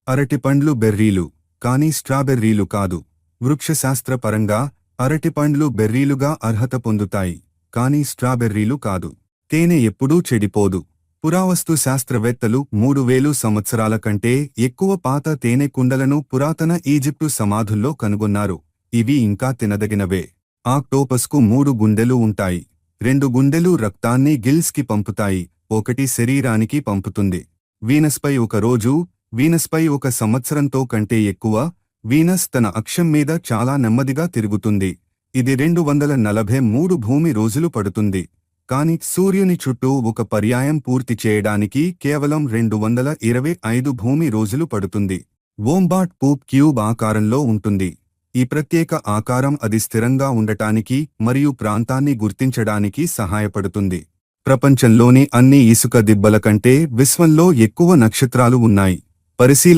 అరటిపండ్లు బెర్రీలు, కానీ స్ట్రాబెర్రీలు కాదు. వృక్షశాస్త్ర పరంగా అరటిపండ్లు బెర్రీలుగా అర్హత పొందుతాయి, కానీ స్ట్రాబెర్రీలు కాదు. తేనె ఎప్పుడూ చెడిపోదు. పురావస్తు శాస్త్రవేత్తలు 3000 సంవత్సరాల కంటే ఎక్కువ పాత తేనె కుండలను పురాతన ఈజిప్టు సమాధుల్లో కనుగొన్నారు. ఇవి ఇంకా తినదగినవే. ఆక్టోపస్కు 3 గుండెలు ఉంటాయి. 2 గుండెలు రక్తాన్ని గిల్స్కి పంపుతాయి, 1 శరీరానికి పంపుతుంది. వీనస్పై ఒక రోజు, వీనస్పై ఒక సంవత్సరంతో కంటే ఎక్కువ. వీనస్ తన అక్షం మీద చాలా నెమ్మదిగా తిరుగుతుంది. ఇది 243 భూమి రోజులు పడుతుంది. కాని సూర్యుని చుట్టూ ఒక పర్యాయం పూర్తి చేయడానికి కేవలం 225 భూమి రోజులు పడుతుంది. వోంబాట్ పూప్ క్యూబ్ ఆకారంలో ఉంటుంది. ఈ ప్రత్యేక ఆకారం అది స్థిరంగా ఉండటానికి మరియు ప్రాంతాన్ని గుర్తించడానికి సహాయపడుతుంది. ప్రపంచంలోని అన్ని ఇసుక దిబ్బల కంటే విశ్వంలో ఎక్కువ నక్షత్రాలు ఉన్నాయి.